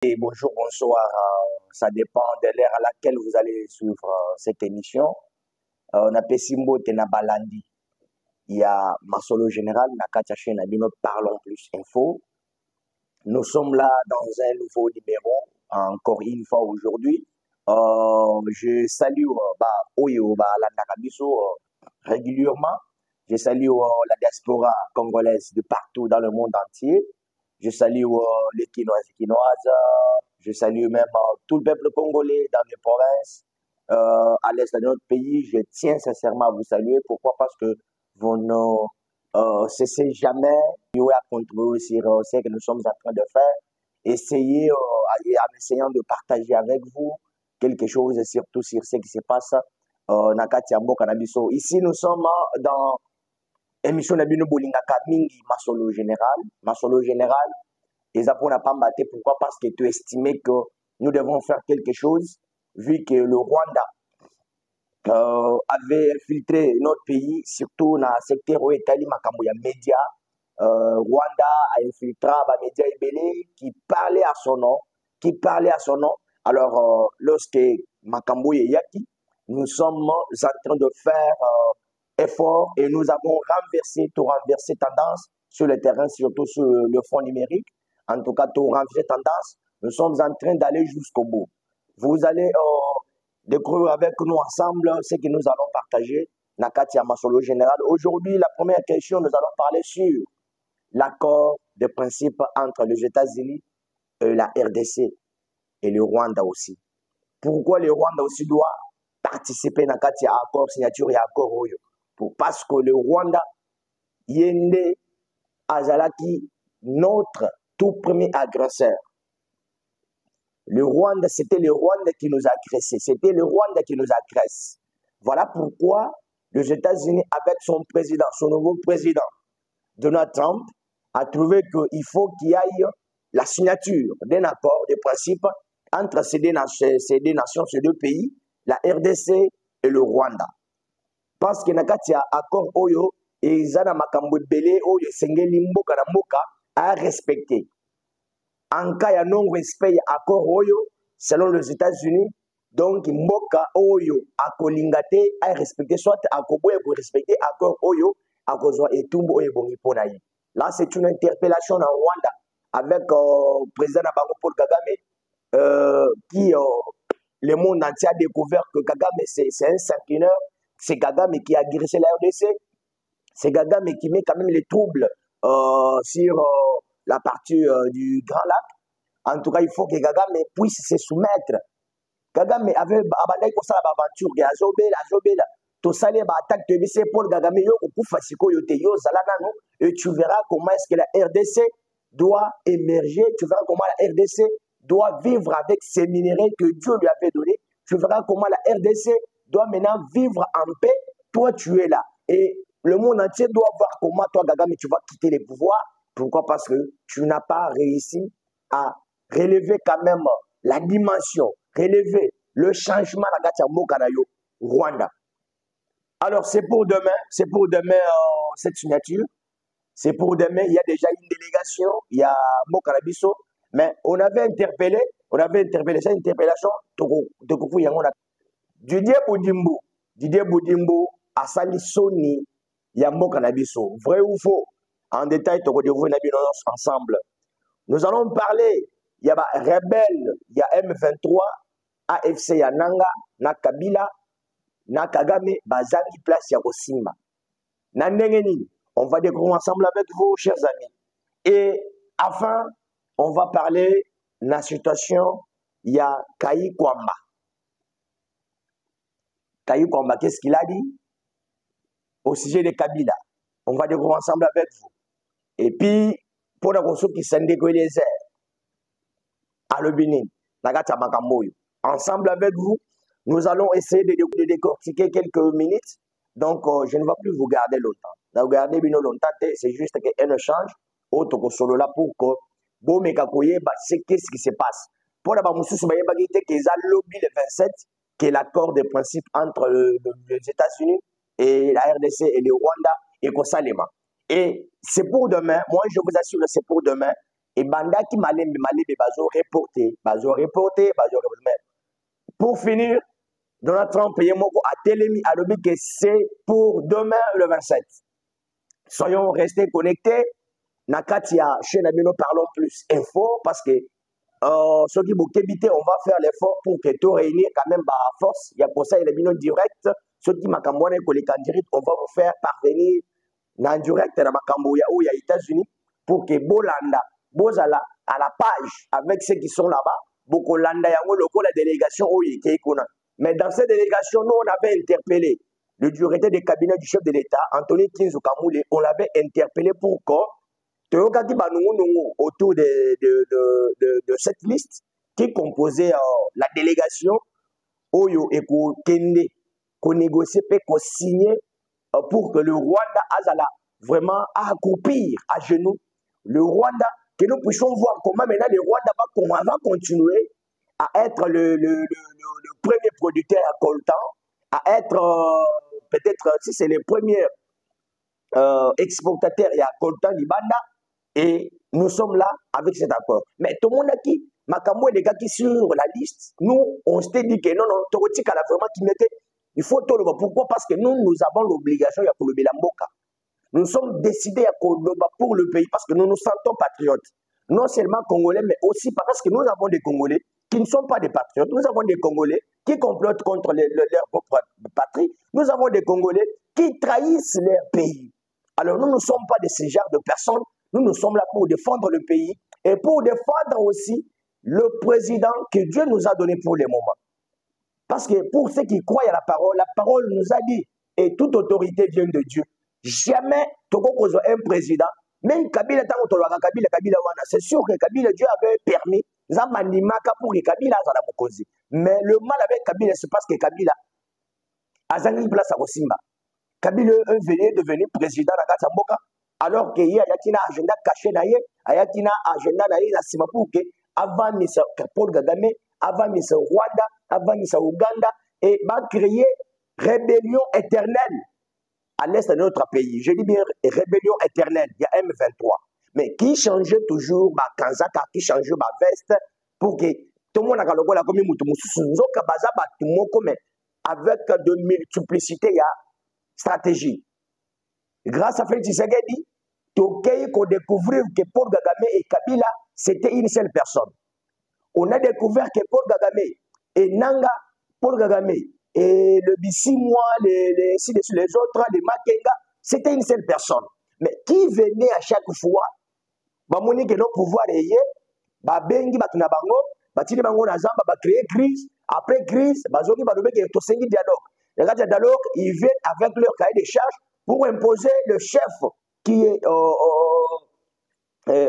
Et bonjour, bonsoir. Ça dépend de l'heure à laquelle vous allez suivre cette émission. On a Pessimbo Tenabalandi. Il y a Masolo Général, Nakatia Nabino, Parlons Plus Info. Nous sommes là dans un nouveau numéro, encore une fois aujourd'hui. Je salue Oyo Landakabiso régulièrement. Je salue la diaspora congolaise de partout dans le monde entier. Je salue les Quinoises et Quinoises. Je salue même tout le peuple congolais dans les provinces, à l'est de notre pays. Je tiens sincèrement à vous saluer. Pourquoi? Parce que vous ne cessez jamais de contribuer sur ce que nous sommes en train de faire. Essayez, en essayant de partager avec vous quelque chose, surtout sur ce qui se passe Nakati Ambo Kanabiso. Ici, nous sommes dans émission Nabino Bolingaka Mingi Masolo Général. Masolo Général. Et ça n'a pas battu. Pourquoi? Parce que tu estimais que nous devons faire quelque chose, vu que le Rwanda avait infiltré notre pays, surtout dans le secteur où Italie Makamouya Média. Rwanda a infiltré les médias ibélés qui parlaient à son nom, Alors, lorsque Makamouya Yaki, nous sommes en train de faire effort et nous avons renversé tendance sur le terrain, surtout sur le front numérique. En tout cas, tout renverser tendance. Nous sommes en train d'aller jusqu'au bout. Vous allez découvrir avec nous ensemble ce que nous allons partager. Nakati Masolo Général. Aujourd'hui, la première question, nous allons parler sur l'accord de principe entre les États-Unis et la RDC et le Rwanda aussi. Pourquoi le Rwanda aussi doit participer à l'accord signature et accord Oyo? Parce que le Rwanda, Yende Azalaki, notre tout premier agresseur. Le Rwanda, c'était le Rwanda qui nous a agressés. C'était le Rwanda qui nous agresse. Voilà pourquoi les États-Unis, avec son président, son nouveau président, Donald Trump, a trouvé qu'il faut qu'il y ait la signature d'un accord de principe entre ces deux nations, ces deux pays, la RDC et le Rwanda. Parce que nakati ya accord Oyo, et Zana Makambo Bele Oyo, Sengeli Mboka na Mboka, à respecter. En cas de non-respect de l'accord Oyo, selon les États-Unis, donc Mboka Oyo a kolingate à respecter, soit à Kobo pour respecter l'accord Oyo, à Kozwa et Tumbo Oyo Bongiponaï. Là, c'est une interpellation en Rwanda avec le président Nabango Paul Kagame, qui le monde entier a découvert que Kagame, c'est un sanguinaire, c'est Kagame qui a agressé la RDC, c'est Kagame qui met quand même les troubles sur la partie du Grand Lac. En tout cas, il faut que Kagame puisse se soumettre. Kagame avait abandonné pour ça l'aventure, et Azobela, tout ça, les attaques de BC Paul Kagame, et tu verras comment est-ce que la RDC doit émerger, tu verras comment la RDC doit vivre avec ces minéraux que Dieu lui avait donnés, tu verras comment la RDC doit maintenant vivre en paix. Toi, tu es là. Et le monde entier doit voir comment toi, Kagame, tu vas quitter les pouvoirs. Pourquoi? Parce que tu n'as pas réussi à relever quand même la dimension, relever le changement à la Mokanayo, Rwanda. Alors, c'est pour demain cette signature. C'est pour demain, il y a déjà une délégation, il y a Mokanabiso, mais on avait interpellé cette interpellation de Koufou Yangona. Didier Boudimbo a sali Soni Yambo Kanabiso. Vrai ou faux? En détail, tu vas ensemble. Nous allons parler, il y a Rebelle, il y a M23, AFC Yananga, na Kabila, na Kagame, Bazangi place Yakosimba. Nandengeni, on va découvrir ensemble avec vous, chers amis. Et enfin, on va parler de la situation, il y a Kayi Kwamba. Kayi Kwamba, qu'est-ce qu'il a dit au sujet de Kabila? On va découvrir ensemble avec vous. Et puis, pour les ressources qui sont décollées à l'Obinin, ensemble avec vous, nous allons essayer de décortiquer quelques minutes. Donc, je ne vais plus vous garder longtemps. Vous gardez bien longtemps, c'est juste un échange. Autre que solo là pour que vous me c'est qu'est-ce qui se passe. Pour la Bamoussou, vous voyez que ça lobby le 27, qui est l'accord de principe entre les États-Unis et la RDC et le Rwanda et Kosalema. Et c'est pour demain, moi je vous assure que c'est pour demain. et bandaki malembe bazo reporté. Mais pour finir, Donald Trump yemoko a télémi à l'objet que c'est pour demain le 27. Soyons restés connectés. Nakatia, chez Nabino, parlons plus info parce que ceux qui vont habiter, on va faire l'effort pour que tout réunir quand même à force. Il y a pour ça, il y a des direct. Ceux qui m'ont direct, on va vous faire parvenir en direct dans Macambouya où il y a les États-Unis pour que Bolanda, Bozala, à la page avec ceux qui sont là-bas, Bokolanda, Yango, la délégation où il était. Mais dans cette délégation, nous, on avait interpellé le directeur des cabinets du chef de l'État, Anthony Kinzo Kamoulé, on l'avait interpellé pour quoi autour de cette liste qui composait la délégation Oyo et Kende, qu'on négocie et qu'on signe pour que le Rwanda Azala vraiment accroupir à genoux le Rwanda, que nous puissions voir comment maintenant le Rwanda va continuer à être le premier producteur à coltan, à être peut-être si c'est le premier exportateur et à coltan Libanda. Et nous sommes là avec cet accord. Mais tout le monde a qui, Makambo et les gars qui sont sur la liste, nous, on s'était dit que non, Torotika a vraiment qui mettait. Il faut tout le monde. Pourquoi? Parce que nous avons l'obligation de le Belamboka. Nous sommes décidés à Koloba pour le pays parce que nous nous sentons patriotes. Non seulement Congolais, mais aussi parce que nous avons des Congolais qui ne sont pas des patriotes. Nous avons des Congolais qui complotent contre leur propre patrie. Nous avons des Congolais qui trahissent leur pays. Alors nous ne sommes pas de ce genre de personnes. Nous sommes là pour défendre le pays et pour défendre aussi le président que Dieu nous a donné pour le moment. Parce que pour ceux qui croient à la parole nous a dit, et toute autorité vient de Dieu. Jamais Togo un président, même Kabila, c'est sûr que Kabila, Dieu avait permis, pour que Kabila soit. Mais le mal avec Kabila, c'est parce que Kabila a une place à Rosimba. Kabila est devenu président de Katsamboka. Alors qu'il y a un agenda caché d'ailleurs, il y a un agenda d'ailleurs pour que avant Mr. Paul Kagame, avant Mr. Rwanda, avant Mr. Ouganda, et va créer rébellion éternelle à l'est de notre pays. Je dis bien rébellion éternelle, il y a M23. Mais qui changeait toujours ma kanzaka, qui changeait ma veste pour que tout le monde a la commis avec de multiplicité, il y a stratégie. Grâce à Félix Tshisekedi, Tokei qu'on découvrir que Paul Kagame et Kabila, c'était une seule personne. On a découvert que Paul Kagame et Nanga, Paul Kagame et le Bissimois, les autres, les Makenga, c'était une seule personne. Mais qui venait à chaque fois, Bamoni que nos pouvoirs ayés, Babengi, Batunabango, Batini Bango Nazamba, va créer crise. Après crise, Bazogi, Badobé, qui est au dialogue. Les gars de dialogue, ils viennent avec leur cahier des charges pour imposer le chef qui est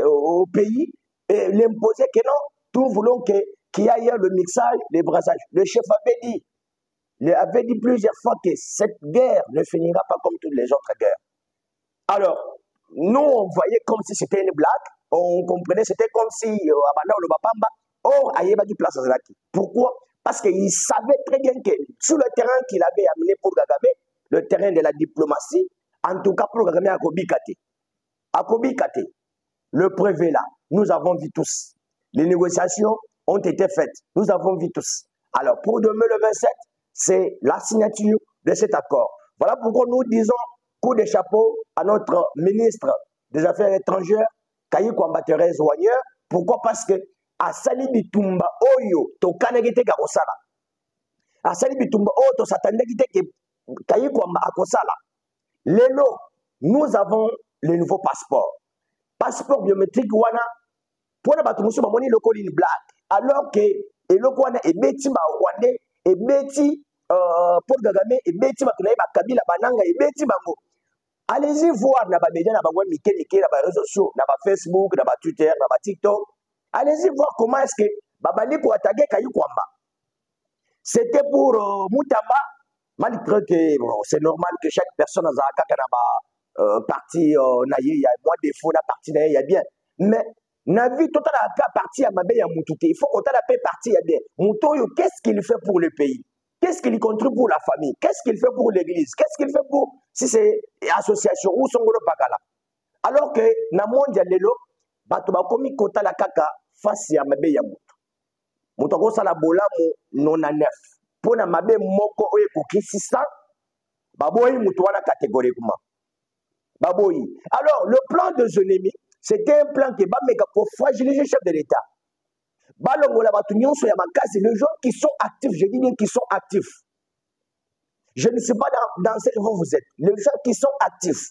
au pays et l'imposer que non, nous voulons qu'il y ait le mixage, le brassage. Le chef avait dit plusieurs fois que cette guerre ne finira pas comme toutes les autres guerres. Alors, nous, on voyait comme si c'était une blague, on comprenait, c'était comme si Abanda ou le Bapamba, or, Ayeba qui place à Zaki. Pourquoi? Parce qu'il savait très bien que sur le terrain qu'il avait amené pour Kagame, le terrain de la diplomatie, en tout cas pour Kagame à Kobikate. À Kobikate, le prévet là, nous avons vu tous. Les négociations ont été faites, nous avons vu tous. Alors, pour demain le 27, c'est la signature de cet accord. Voilà pourquoi nous disons coup de chapeau à notre ministre des Affaires étrangères, Kayi Kwamba Thérèse Wagner. Pourquoi? Parce que Asali Bitumba Oyo, to Kanegite Garosala. Asali Bitumba Oyo, to Satandegite Kayi Kwamba Akosala. Lelo, nous avons le nouveau passeport. Passeport biométrique wana, pour la batumusu mamoni loko une blague. Alors que eloko wana ebeti ba Rwandais, ebeti Paul Kagame, ebeti ba Kunaïba Kabila Bananga, ebeti bango. Allez-y voir na ba médias na ba web mikenike na ba réseaux sociaux, na ba Facebook, na ba Twitter, na ba TikTok. Allez-y voir comment est-ce que Babali ko attaquer Kayi Kwamba. C'était pour Moutamba, malgré que c'est normal que chaque personne a un kana parti naïe, il y a moins de défauts, la partie naïe, il y a bien. Mais na vie total à partie à Mabé à Moutouté, il faut qu'on t'a la paix partie, il y a bien. Moutoyo, qu'est-ce qu'il fait pour le pays? Qu'est-ce qu'il contribue pour la famille? Qu'est-ce qu'il fait pour l'église? Qu'est-ce qu'il fait pour, si c'est association ou son gros pakala? Alors que, na mondial lelo, bato bakomi kotala kaka face ya mabe ya moto. Moto akosala bolamu non à neuf. Pona mabe moko oyo ekokisisa baboyi moto wana catégoriquement. Baboyi. Alors, le plan de Zonemi, c'était un plan qui va pour fragiliser le chef de l'État. Balongola batu nyonso ya makasi, les gens qui sont actifs, je dis bien qui sont actifs. Je ne sais pas dans ce que vous êtes. Les gens qui sont actifs.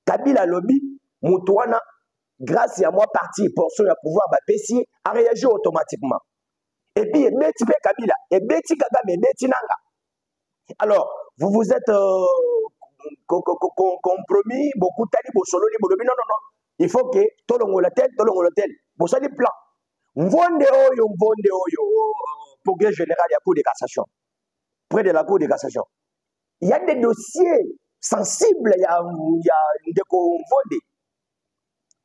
Kabila lobby, Moutouana, grâce à moi, parti, portion à pouvoir, Pessi, a réagi automatiquement. Et puis, Beti Kabila, et Beti Kagame, et Beti Nanga. Alors, vous vous êtes compromis, beaucoup tali, Bosoloni, Bolobi, non, non, non. Il faut que tout le monde tel, vous savez le plan. Mvonde oyo, progrès général, il y a cour de cassation. Près de la cour de cassation. Il y a des dossiers sensibles, il y a des Mvonde.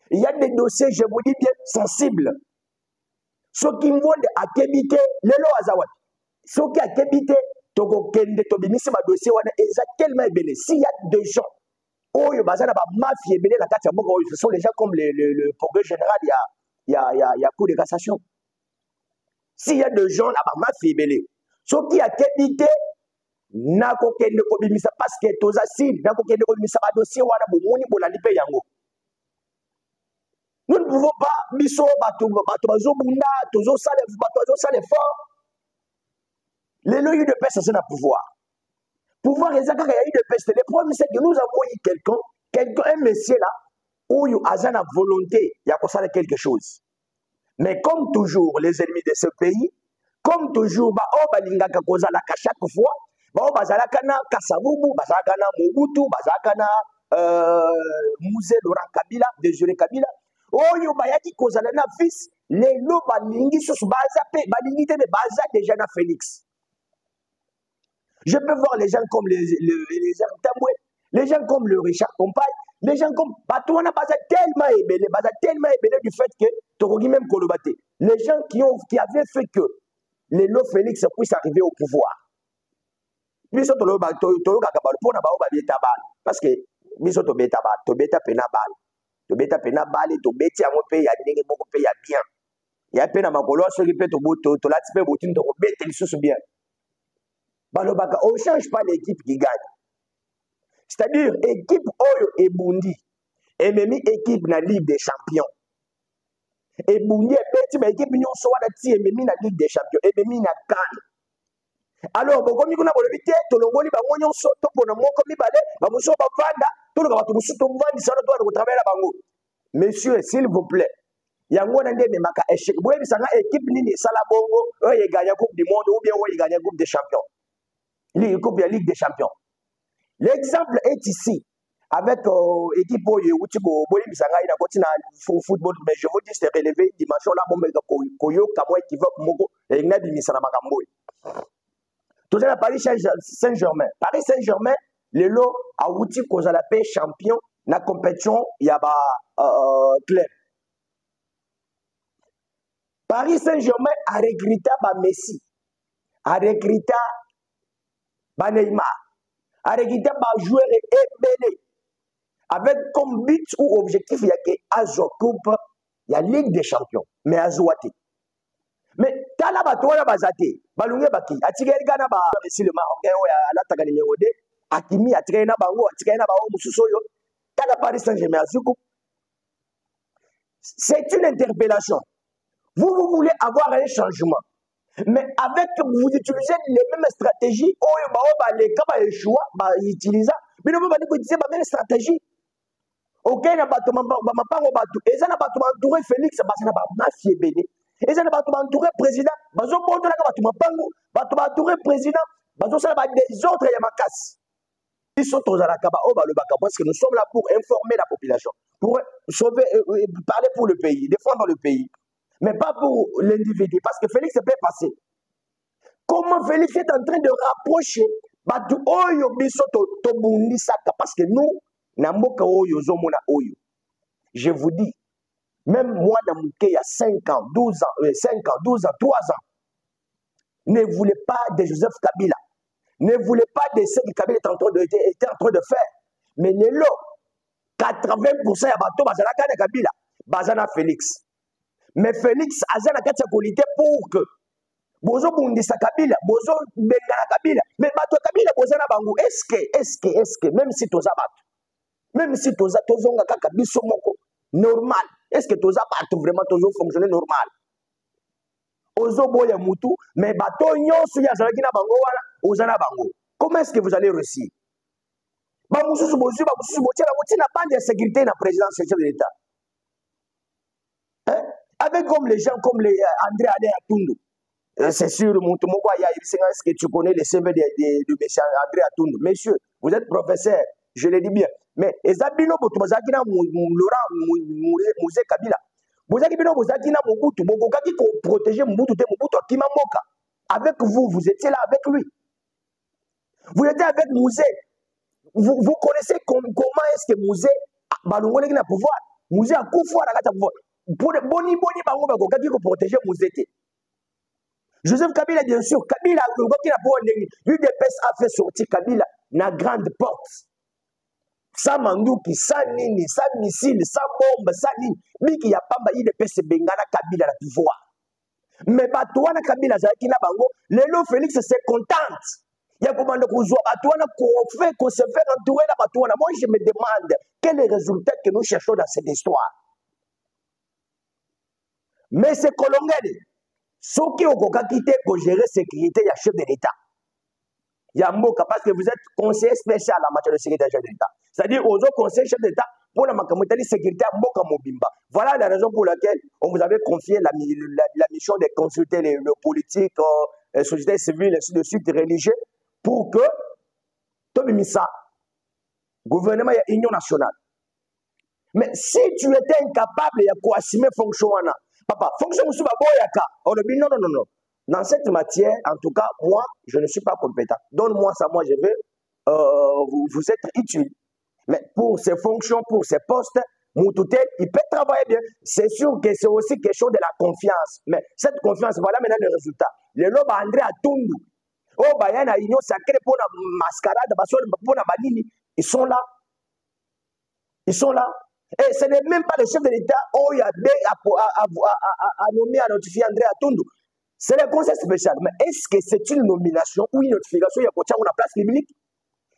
Il y a des dossiers, je vous dis bien, sensibles. Ceux qui Mvonde a kébité, les lois azawat. Ceux qui a kébité, Togo Kende, Tobimisi, ma dossier, ils ont tellement ébélé. S'il y a des gens, oyo, bazana, mafia, ébélé, la carte, ce sont les gens comme le progrès général, il y a cour de cassation. S'il y a des gens là-bas, ma fille, ceux qui a québité, n'a qu'aucun de kobimisa parce que tous assis, n'a qu'aucun de kobimisa pas dossier ou à la boumoni pour la lipe yango. Nous ne pouvons pas, biso, bato bunda, tozo sale fort. Les loyers de paix, c'est un pouvoir. Pouvoir, il y a eu de paix. Le problème, c'est que nous avons eu quelqu'un, un monsieur là, où il y a une volonté, il y a quelque chose. Mais comme toujours, les ennemis de ce pays, comme toujours, balingaka kozalaka chaque fois, bazalaka na Kasavubu, bazalaka na Mobutu, bazalaka na Mouzé Laurent Kabila, désolé Kabila, oyo bayaki kozala na fils, lelo balingi susu baza pe balingi te baza déjà na Félix. Je peux voir les gens comme les Tamboué, les gens comme le Richard Compagne, les gens comme Batouana baza tellement ébélé du fait que Torogi même Kolobate. Les gens qui avaient fait que les lots Félix puissent arriver au pouvoir. Biso Toloba Kakabal pour na baoba tabal parce que biso to beta penabal. To beta penabal et to beti à mon pays à ndenge moko pays à bien. Ya pena makolo so ki pe to boto to lati pe botin to beta lisusu bien. Balobaka on change pas l'équipe qui gagne. C'est-à-dire équipe Oyo et Bundi et même équipe na Ligue des Champions. Et Bundi et Petit équipe nyon so wada ti et même na Ligue des Champions et même na CAN. Alors bon comme kuna bolobité to longoli ba nyon so to pona moko mibale ba muso ba vanda to lo ba to muso to vandi sa to ko travailler bango. Messieurs s'il vous plaît. Yango na ndé maka échec. Boye bisanga équipe nini sala bongo oye gagner coupe du monde ou bien oye gagner coupe des champions. Coupe de la Ligue des Champions. L'exemple est ici, avec l'équipe Utibo, Bolibisanga, il a continué à football, mais je vous dis, c'est relevé dimension là, bon, mais Koyo, Kamoy, qui va Mogo, et il y a des Misana Makamboy. Tout ça, Paris Saint-Germain. Paris Saint-Germain, le lot a outil qu'on a appelé champion, la compétition, il y a club. Paris Saint-Germain a regretté Messi, a regretté Neymar. Arekita ba joueur ébélé avec comme but ou objectif il y a que Azo Coupe il y a Ligue des Champions mais Azouati mais tala ba tola bazate balunge baki atigeri gana ba Messi le Marocain o ala taka numéro 2 Hakimi atigeri na bango atigeri na ba mususo yo tala Paris Saint-Germain azuku c'est une interpellation vous voulez avoir un changement. Mais avec vous utilisez les mêmes stratégies, les cas échouent, utilisent, mais nous pouvons utiliser la même stratégie. Ok, na batuma mapango batu, et ça na batuma entouré Félix, parce na mafia béné. Et ça na batuma entouré président, bazo boto na batuma pango, batuma entouré président, bazo ça na des autres ya makas. Ils sont aux alakaba oba le baka parce que nous sommes là pour informer la population, pour sauver, parler pour le pays, défendre le pays. Mais pas pour l'individu, parce que Félix peut passer. Comment Félix est en train de rapprocher Batu Oyo Biso Tobundi Saka, parce que nous, Namoka Oyo Zomona Oyo. Je vous dis, même moi, Namouké, il y a 5 ans, 12 ans, 3 ans, ne voulez pas de Joseph Kabila, ne voulez pas de ce que Kabila était en train de faire. Mais les lots, 80% de Bato Bazalaka de Kabila. Bazana Félix. Mais Félix aza na kati ya qualité pour que bozo bundisa Kabila, bozo bengana Kabila. Mais bato Kabila bozana bango est-ce que même si toza bato, même si toza tozonga kaka biso moko normal, est-ce que toza bato vraiment tozo fonctionner normal? Ozo boya mutu, mais bato nyonso ya zalaki na bango wana ozana bango. Comment est-ce que vous allez réussir? Ba mususu bozu ba mususu botiela botina bande de sécurité na présidence chef de l'État. Hein? Avec comme les gens comme les André Adé Atundu. C'est sûr, est-ce que tu connais le CV de M. André Atundu? Monsieur, vous êtes professeur, je le dis bien. Mais Ezabino Botobazaki na Laurent Mouzé Kabila. Bozaki Bino Bozaki na Mobutu, Bokokaki pour protéger Mobutu de Mobutu Akima Moka. Avec vous, vous étiez là avec lui. Vous étiez avec Mouzé. Vous connaissez comment est-ce que Mouzé Balongone qui a pouvoir. Mouzé a pouvoir à la pouvoir. Boni bango Bokokaki pour protéger Mouzé. Joseph Kabila, bien sûr, Kabila, l'UDPS a fait sortir Kabila na grande porte. Sans mandouki, sans nini, sans missile, sans bombe, sans nini. Miki ya pamba UDPS bengana Kabila la pouvoir. Mais batouana Kabila zaki na bango, lelo Félix se contente. Ya commande kuzwa batouana qu'on se fait entourer la batouana. Moi je me demande quel est le résultat que nous cherchons dans cette histoire. Mais c'est Kolongeli. Ce qui est quitté pour gérer la sécurité, il y a chef de l'État. Il y a Moka parce que vous êtes conseiller spécial en matière de sécurité chef de l'État. C'est-à-dire aux autres conseillers chef d'État pour la sécurité à Moka Mobimba. Voilà la raison pour laquelle on vous avait confié la mission de consulter les politiques, les sociétés civiles, ainsi de suite, religieux, pour que Tobimisa, gouvernement et union nationale. Mais si tu étais incapable de coassumer fonction, papa, fonction musuba boyaka. On le dit non. Dans cette matière, en tout cas, moi, je ne suis pas compétent. Donne-moi ça, moi je veux. Vous êtes utile. Mais pour ces fonctions, pour ces postes, Moutouté, il peut travailler bien. C'est sûr que c'est aussi question de la confiance. Mais cette confiance, voilà maintenant le résultat. Le loba André Atundu. Oh, Bayana, Union sacrée pour la mascarade, pour la banini. Ils sont là. Ils sont là. Et ce n'est même pas le chef de l'État qui a nommé, à notifier André Atundu. C'est le conseil spécial. Mais est-ce que c'est une nomination ou une notification qui a pour la place publique?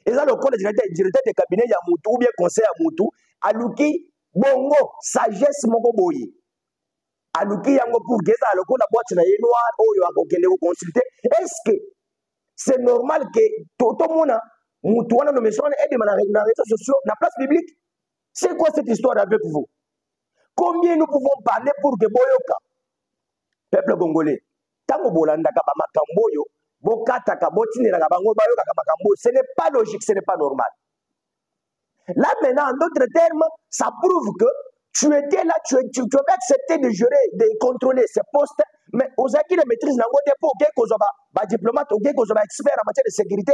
Et là, le corps directeur de cabinet, il y a Moutou, ou bien conseil à Moutou, Alouki, Bongo, sagesse, Mongo Boyi. Alouki, Yango pour Geza, le corps de la boîte noire, ou il y a consulter. Est-ce que c'est normal que tout le monde, Moutou, a nommé son aide dans les réseaux sociaux, dans la place publique? C'est quoi cette histoire avec vous? Combien nous pouvons parler pour que Boyoka, peuple congolais, Tango Bolanda Kabama Kamboyo, Bokata Kabotine Ragabango Bayoka Kamakambo, ce n'est pas logique, ce n'est pas normal. Là maintenant, en d'autres termes, ça prouve que tu étais là, tu avais accepté de gérer, de contrôler ces postes, mais aux acquis de maîtrise, n'a pas pour que diplomate, ou que expert en matière de sécurité.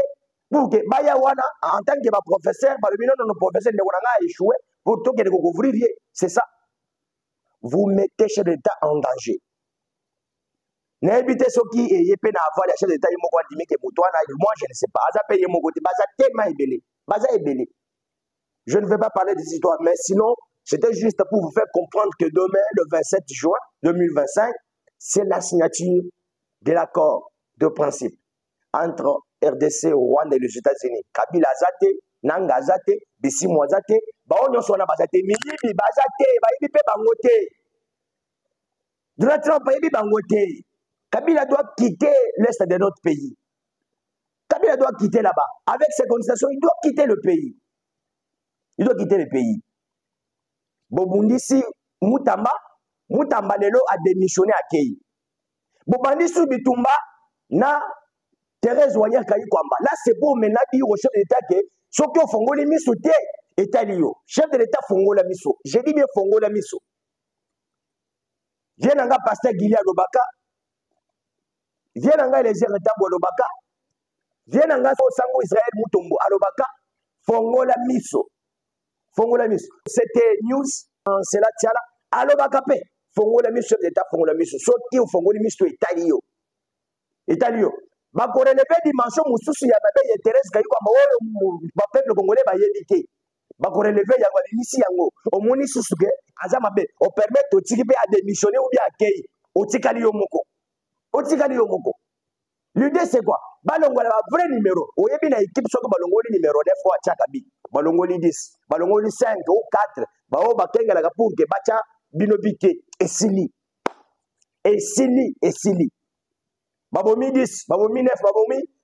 Pour que Bayawana, en tant que professeur, nos professeurs ne échoué pour tout que de couvrir. C'est ça. Vous mettez chef d'État en danger. N'habitez ce qui est peine à avoir les chefs d'État, moi je ne sais pas. Je ne vais pas parler des histoires, mais sinon, c'était juste pour vous faire comprendre que demain, le 27 juin 2025, c'est la signature de l'accord de principe entre RDC, Rwanda et les États-Unis. Kabila Zate, Nanga Zate, Bissimo Zate, Baonyo Sona Bazate, Miyibi Bazate, Bayibi Pe Bangote. Donald Trump Bayibi Bangote. Kabila doit quitter l'Est de notre pays. Kabila doit quitter là-bas. Avec ces conditions, il doit quitter le pays. Il doit quitter le pays. Bobundisi Mutamba Lelo a démissionné à Kei. Bobandisi Bitumba na Thérèse Wanya Kayikwamba. Là, c'est pour maintenant dire au chef de l'État que ceux qui ont fongolé miso té État lio. Chef de l'État fongola miso. J'ai dit bien fongola miso. Viens nga pasteur Gilia Lobaka. Viens nga les Eretambo Lobaka. Viens nga Sango Israël Mutombo Alobaka. Fongola miso. Fongola miso. C'était news. C'est là tiala. Alobaka pe. Fongola miso chef de l'État fongola miso. Ceux qui ont fongolé miso État lio. État lio. Bakorelever dimension mususu ya babe ya Thérèse Kayikwamba oyo ba peuple congolais ba yebité bakoreleve yango alimisi yango omoni susu ke aza mabe opermettre otiki mpe adémissionner ou bien akei otikali yo moko l'idée c'est quoi balongola ba vrai numéro oyebi na équipe soki balongoli numéro 9 o atiaka bi balongoli 10 balongoli 5 ou 4 bao bakengelaka pour ke batia bino bike esili babomi 10 babomi 9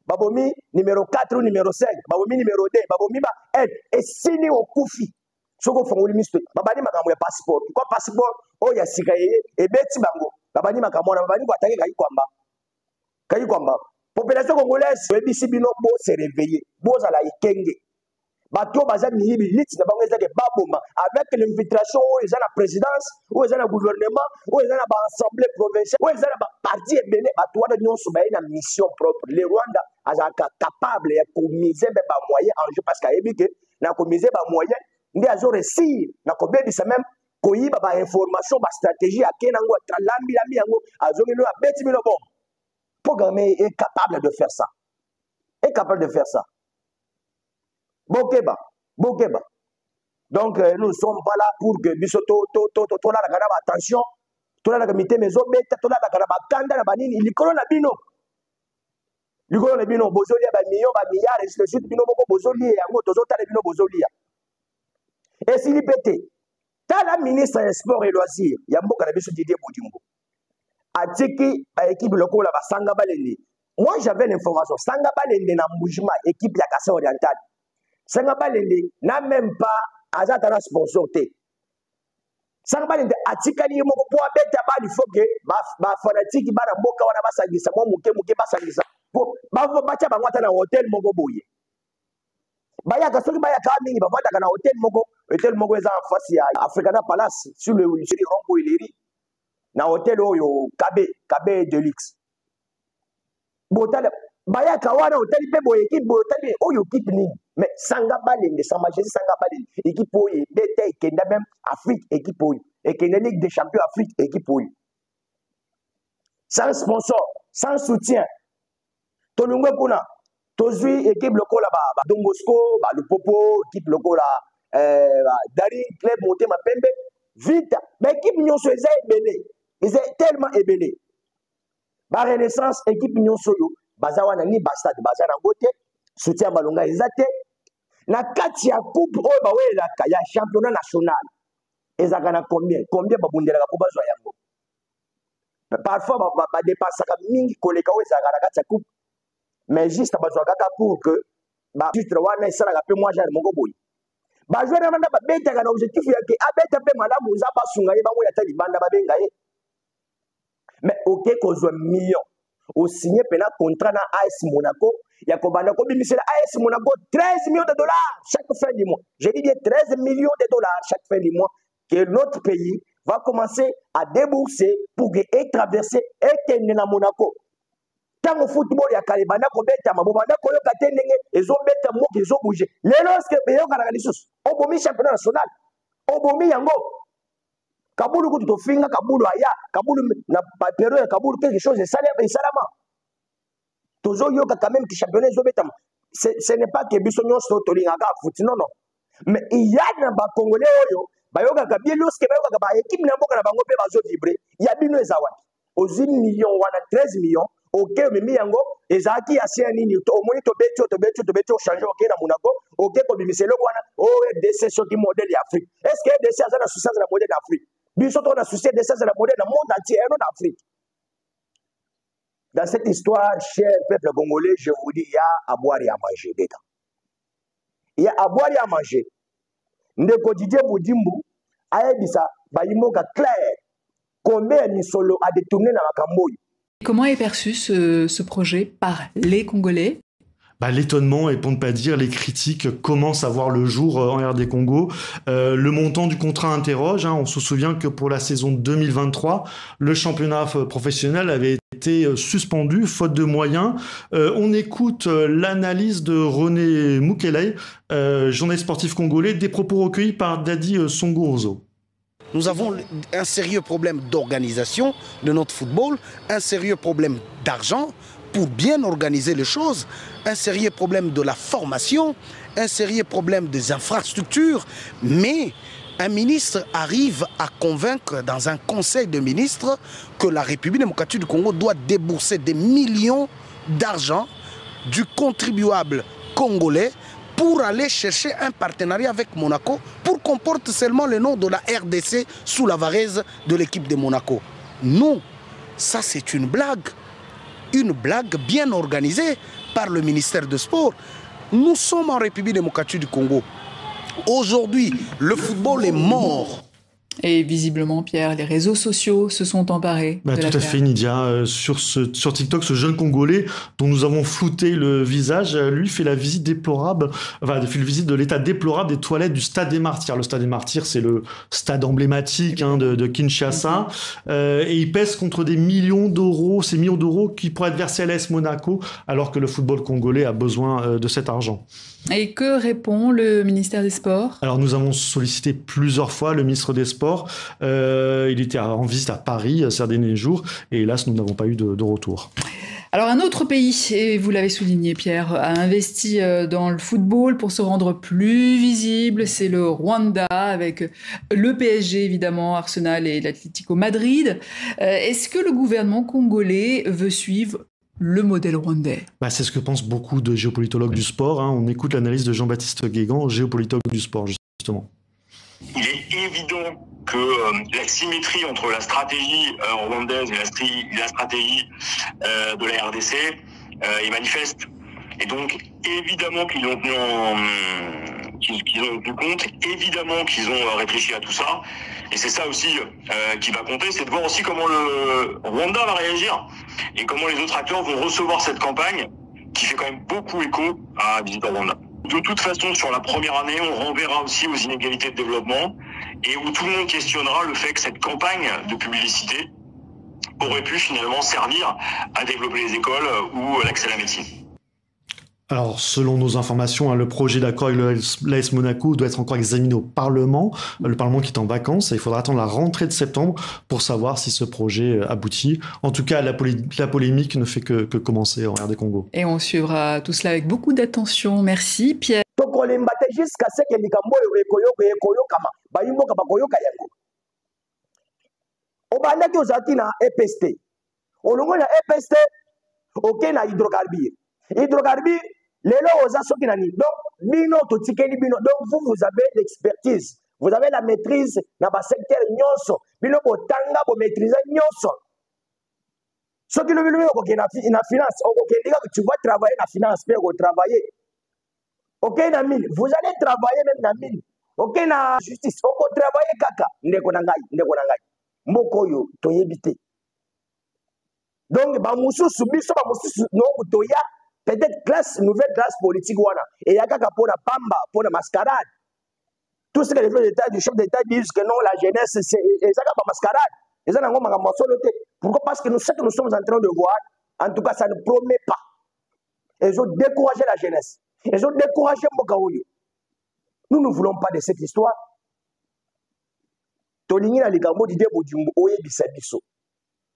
babomi numéro 4 ou numéro 5 babomi numéro 2 babomi ba esili okufi soko ofongoli miso babani makambo ya passeport kwa passeport oyo ya sika yeye ebeti bango babani makambo na babani kwatake kayi kwamba population congolaise ebisi bino bo se réveiller bozala ikenge bato baza miyibi liti na bango ezake baboma avec l'infiltration oyo eza na présidence oyo eza na gouvernement oyo eza na baassemblée provinciale oyo eza na baparti ebele bato wana nyonso baye na mission propre le Rwanda azalaka capable ya komise mpe bamoyen en jeu parce que ayebi ke na komise bamoyen nde azoresir na kobebisa même koyiba bainformation bastratégie ake nango alambi yango azongi no abeti bino bon programme est capable de faire ça Bokeba. Donc nous ne sommes pas là pour que biso to la garaba attention to la gamite mezo beta to la garaba kanda na banini likolo na bino bozoli ba millions ba milliards et suite bino boko bozoli yango tozotala bino bozoli et s'il pété tala ministre des sports et loisirs ya mboka na biso Didier Budimbo atiki ba équipe lokola ba Sanga Balende. Moi j'avais l'information Sanga Balende na Mbujima équipe ya Kasa Oriental. Sanga Balende n'a même pas azatana sponsor te. Sanga Balende atikali moko po abeta ba il faut que ba fanatique ba na mboka wana basangisa mo muke basangisa. Po ba bacha ba ngwata na hotel moko boye. Baya ka soki baya ka mingi ba ngwata na hotel moko eza en face ya Africana Palace sur le rond-point Ileri. Na hotel oyo KB Deluxe botala baya kawana hotel pe boye équipe botali oyo équipe ni mais Sanga Balende sa majesté Sanga Balende équipe oyo bete kenda même Afrique équipe oyo et kenda Ligue des Champions Afrique équipe oyo sans sponsor sans soutien tolungwe kuna tozui équipe lokola ba Don Bosco ba Lupopo équipe lokola Dari club monté ma pembe vite mais équipe nyonso eza ebele ils est tellement ébélé. Ba renaissance équipe nyonso yo bazawana ni bastade bazana ngote soutien balonga ezate na kati ya coupe oyo bawela ya championnat national ezaka na combien babundelaka ko bazwa yango parfois ba dépassaka mingi koleka oyo ezaka na kati ya coupe mais juste bazwa kaka pour que ba titre wana esalaka pe moi genre moko boy ba joueur na ba betaka na objectif ya ke abeta pe malamu za basunga ye bango ya tali banda babenga ye. Mais ok, qu'on million. Au signé pendant contrat dans AS Monaco, il y a AS Monaco 13 millions de dollars chaque fin du mois. J'ai dit bien 13 millions de dollars chaque fin du mois que notre pays va commencer à débourser pour traverser et tenir à Monaco. Tant au football, il y a Kalibana qui bête, Mabobana qui a tenir, ils ont bête, ils ont bougé. Les lorsque les gens ont bomi championnat national, ont bomi yango. Kaboulou ko to finga Kaboulou aya Kaboulou na papero ya Kaboulou quelque chose de salama tozo yo quand même que championnat zo betam ce n'est pas que biso nyonso to linga ka foot non mais il y a na ba congolais oyo bayoka ka bien lorsque bayoka ba équipe na mboka na bango pe bazo vibrer ya bino ezawaki aux 1 million wana 13 millions ok mimi yango ezaki ya sien nini to omoni to beto changer ok na Monaco ok ko bimiselo wana o RDC sur qui modèle d'Afrique est-ce que RDC a na souci de modèle d'Afrique biso to na souci de ça c'est la modèle dans monde entier et non d'Afrique. Dans cette histoire cher peuple congolais je vous dis il y a à boire et à manger dedans. Il y a à boire et à manger. Ndeko Didier Budimbu ayebisa bayimoka clair combien ni solo a détourné na makambo. Comment est perçu ce projet par les Congolais ? L'étonnement et pour ne pas dire les critiques commencent à voir le jour en RD Congo. Le montant du contrat interroge. On se souvient que pour la saison 2023, le championnat professionnel avait été suspendu faute de moyens. On écoute l'analyse de René Mukele, journaliste sportif congolais, des propos recueillis par Dadi Songourzo. Nous avons un sérieux problème d'organisation de notre football, un sérieux problème d'argent. pour bien organiser les choses, un sérieux problème de la formation, un sérieux problème des infrastructures, mais un ministre arrive à convaincre dans un conseil de ministres que la République démocratique du Congo doit débourser des millions d'argent du contribuable congolais pour aller chercher un partenariat avec Monaco pour qu'on porte seulement le nom de la RDC sous la varèse de l'équipe de Monaco. Non, ça c'est une blague bien organisée par le ministère des Sports. Nous sommes en République démocratique du Congo. Aujourd'hui, le football est mort. Et visiblement, Pierre, les réseaux sociaux se sont emparés de Tout à fait, Nidia. Sur TikTok, ce jeune Congolais dont nous avons flouté le visage, lui fait la visite déplorable, fait la visite de l'état déplorable des toilettes du Stade des Martyrs. Le Stade des Martyrs, c'est le stade emblématique de Kinshasa. Et il pèse contre des millions d'euros, ces millions d'euros qui pourraient être versés à l'AS Monaco, alors que le football congolais a besoin de cet argent. Et que répond le ministère des Sports? Alors nous avons sollicité plusieurs fois le ministre des Sports. Il était en visite à Paris ces derniers jours et hélas nous n'avons pas eu de retour. Alors un autre pays, et vous l'avez souligné Pierre, a investi dans le football pour se rendre plus visible, c'est le Rwanda avec le PSG évidemment, Arsenal et l'Atlético Madrid. Est-ce que le gouvernement congolais veut suivre le modèle rwandais? C'est ce que pensent beaucoup de géopolitologues du sport. On écoute l'analyse de Jean-Baptiste Guégan, géopolitologue du sport, justement. Il est évident que la symétrie entre la stratégie rwandaise et la stratégie de la RDC est manifeste. Et donc, évidemment qu'ils ont tenu compte, évidemment qu'ils ont réfléchi à tout ça. Et c'est ça aussi qui va compter, c'est de voir aussi comment le Rwanda va réagir et comment les autres acteurs vont recevoir cette campagne qui fait quand même beaucoup écho à Visite Rwanda. De toute façon, sur la première année, on renverra aussi aux inégalités de développement et où tout le monde questionnera le fait que cette campagne de publicité aurait pu finalement servir à développer les écoles ou l'accès à la médecine. Alors, selon nos informations, le projet d'accord avec l'AS Monaco doit être encore examiné au Parlement, le Parlement qui est en vacances, et il faudra attendre la rentrée de septembre pour savoir si ce projet aboutit. En tout cas, la polémique ne fait que commencer en RD Congo. Et on suivra tout cela avec beaucoup d'attention. Merci Pierre. Hydrocarbures, lelo oza soki nani. Donc, bino totikeli bino. Donc, vous avez l'expertise. Vous avez la maîtrise dans le secteur nyonso. Bino botanga bo maîtriser nyonso. Soki le bino na finance, tu vas travailler na finance, pour travailler. OK na mine, vous allez travailler même na mine. OK na justice, on peut travailler kaka. Ndeko na ngai. Mboko yo toyebite. Donc, ba mususu biso ba mususu no toya peut-être nouvelle classe politique wana et yakaka pour la pamba pour la mascarade. Tout ce que les chefs d'État disent que non, la jeunesse c'est ça pas mascarade. Et ça n'a pas. Pourquoi? Parce que ce que nous sommes en train de voir, en tout cas ça ne promet pas. Ils ont découragé la jeunesse. Ils ont découragé Mokaoyo. Nous ne voulons pas de cette histoire. Tolingi na likambo di debodimbo oye bisabiso.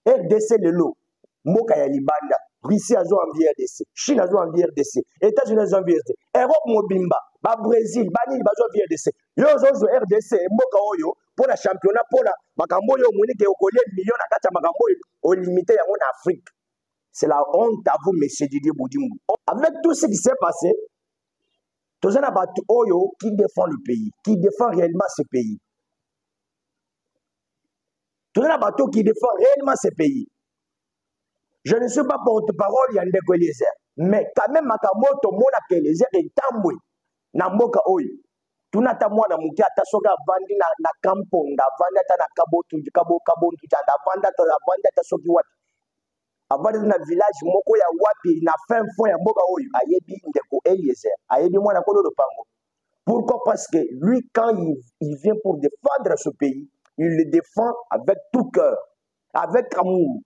RDC lelo Moka ya libanda. Russie a envie RDC, Chine a envie RDC, États-Unis a envie RDC, Europe mobimba, ba Brésil, bani ba envie RDC. Yo zo RDC mboka oyo pour la championnat pour la makambo yo moni ke okolie millions na kati makambo au limité ya en Afrique. C'est la honte à vous monsieur Didier Boudimou. Avec tout ce qui s'est passé, tous un batu oyo qui défend le pays, qui défend réellement ce pays. Tous un batu qui défend réellement ce pays. Je ne suis pas porte-parole ya Ndeko Eliezer, mais quand même makamoto mona ke Eliezer etambwe na mboka oyo. Tunata mwana muke atasoka vandi na kamponda, vandi ata na kabontu tanda vandi ata soki wapi. Avandi na village moko ya wapi na fin fond ya mboka oyo ayebi Ndeko Eliezer, ayebi mwana kolo lopango. Pourquoi? Parce que lui quand il vient pour défendre ce pays, il le défend avec tout cœur, avec amour,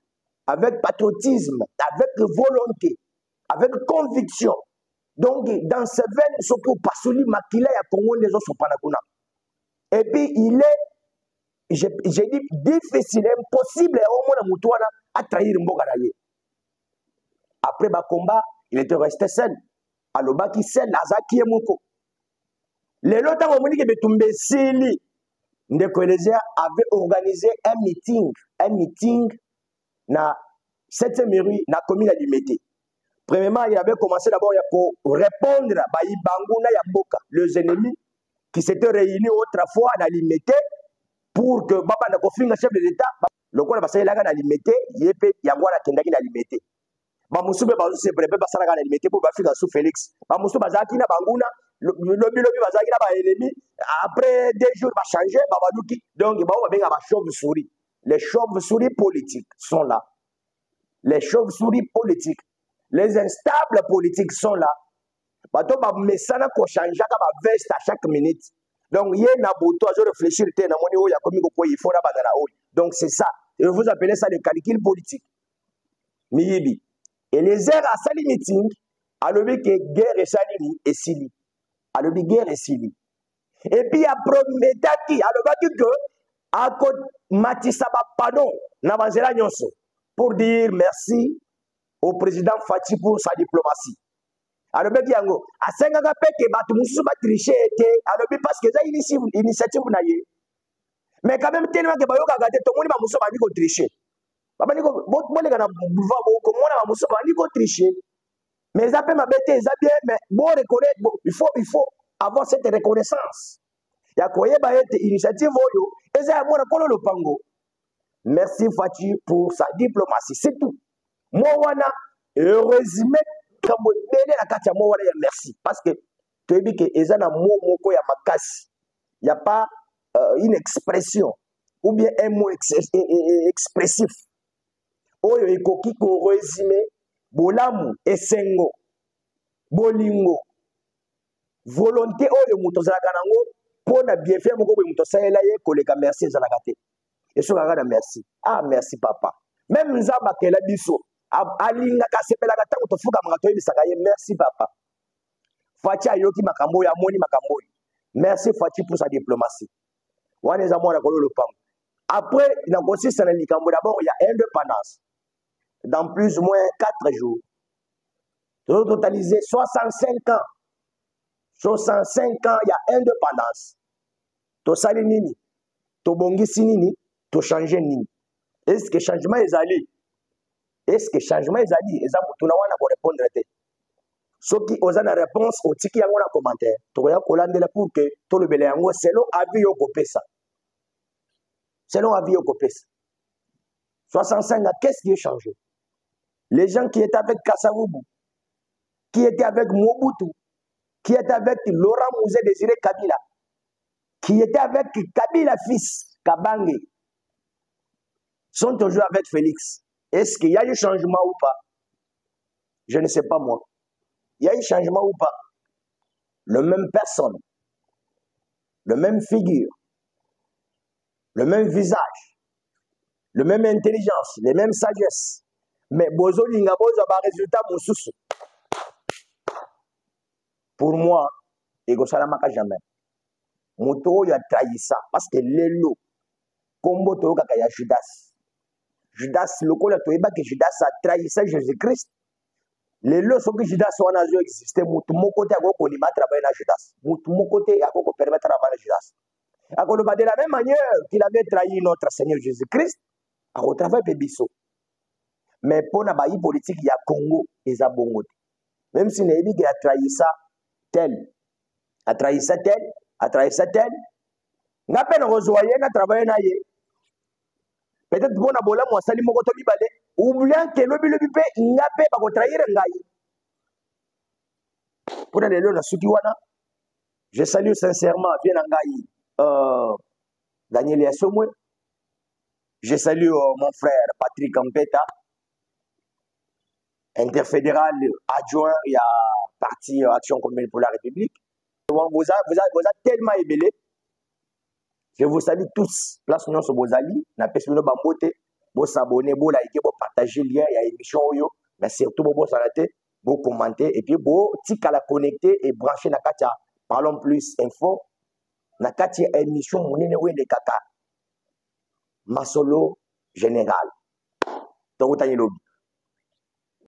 avec patriotisme, avec volonté, avec conviction. Donc, dans ce veine, surtout Passouli Makila ya Congo les autres panakuna. Et puis, il est, j'ai dit, difficile, impossible, au moins à trahir Mbokaraye. Après le combat, il était resté seul. Alobaki seul, Azaki et Moko. Les autres ont dit que Betumbe Sili, Ndeko Eliezer avait organisé un meeting na 7e rue, na commune à Limité. Premièrement, il avait commencé d'abord à répondre à Banguna Yamboka, les ennemis qui s'étaient réunis autrefois à Limité pour que Baba Nakofinga, chef de l'État, le quoi parce qu'il a à Limité, il y a moi qui n'a Limité. Bamusube se prépare parce qu'il a Limité pour Bafika sous Félix. Bamusube Bazaki na Banguna, le lobby Bazaki na ennemi. Après 2 jours, va changer, Babadouki. Donc, il va avoir chauve-souris. Les chauves-souris politiques sont là. Les chauves-souris politiques. Les instables politiques sont là. Bato ba mesana ko changer ka ba veste à chaque minute. Donc il y a un boto à réfléchir te na moni o ya komi ko il faut na banana o. Donc c'est ça. Et vous appelez ça le calcul politique. Miyibi. Et les airs à sali meeting alobi que guerre et salini et sili. Alobi guerre et sili. Et puis a prometaki alobaki que a ko matisa ba pardon na banzela nyonso pour dire merci au président Fati pour sa diplomatie. Alors, il y a un à 5 ans, il y a triché, parce que c'est une initiative. Mais quand même, tellement que tout le monde va tricher. Mais ça peut m'embêter, mais il faut avoir cette reconnaissance. Il y a une initiative, et ça le pango. Merci Fati pour sa diplomatie, c'est tout. Moi, heureusement, merci. Parce que tu as dit que il n'y a pas une expression ou bien un mot expressif. Oyo ekoki ko résumé bolamu esengo bolingo volonté oyo muto zalaka nango pona bien faire moko boye muto salela ye koleka merci zalaka te. Et so kaka merci. Ah merci papa. Même nzamba kela biso alinga kasepelaka tango tofuka makato yebisaka ye merci papa. Fati ayoki makambo ya moni makambo. Merci Fati pour sa diplomatie. Wana za mwana kololo pango. Après il a consisté na likambo d'abord il y a indépendance. Dans plus ou moins 4 jours. Nous totalisé 65 ans. 65 ans il y a indépendance. To sali nini? To bongisi nini? To changer nini? Est-ce que changement est allé? Est-ce que changement est allé? Exemple, tu n'as pas répondre. Ceux qui osent la réponse, au tiki yango na commentaire. Tu vas coller pour que tout le belé yango selon avis au copé ça. Selon avis au copé ça. 65 ans, qu'est-ce qui a changé? Les gens qui étaient avec Kasavubu, qui étaient avec Mobutu, qui étaient avec Laurent Mouzé Désiré Kabila, qui étaient avec Kabila fils, Kabange, sont toujours avec Félix. Est-ce qu'il y a eu changement ou pas? Je ne sais pas moi. Il y a eu changement ou pas? Le même personne, le même figure, le même visage, le même intelligence, les mêmes sagesse. Mais bozo linga bozo ba résultat mosusu. Pour moi, ego salamaka jamais. Moto ya trahi ça parce que lelo kombo to kaka ya Judas. Judas lokola to eba que Judas a trahi ça Jésus-Christ. Lelo so que Judas wana zo exister mutu moko te akoko ni travailler na Judas. Mutu moko te akoko permettre travailler na Judas. Akolo ba de la même manière qu'il avait trahi notre Seigneur Jésus-Christ, akoko travailler pe biso. Mais pour la baïe politique, il y a Congo et Zabongo. Même si Nébi qui a trahi ça, tel, a trahi ça tel, a trahi ça tel, n'a pas rejoigné, n'a travaillé naïe. Peut-être bon à bola, moi, salim mokoto bibale, oubliant que le bipé, n'a pas trahir un gaï. Pour les lois, la Sukiwana, je salue sincèrement, bien un gaï, Daniel Yassomwe. Je salue mon frère Patrick Ampeta. Interfédéral adjoint, il y a parti Action commune pour la République. Vous êtes tellement ébélé. Je vous salue tous. Place nous sur Bozali. Na pesino bambote. Vous s'abonner, vous liker, vous partager le lien. Il y a émission yo. Mais surtout vous s'arrêter, vous commenter et puis vous tika la connecter et brancher na katia. Parlons plus info. Na katia émission monene de kaka. Masolo général. Donc vous avez lobby.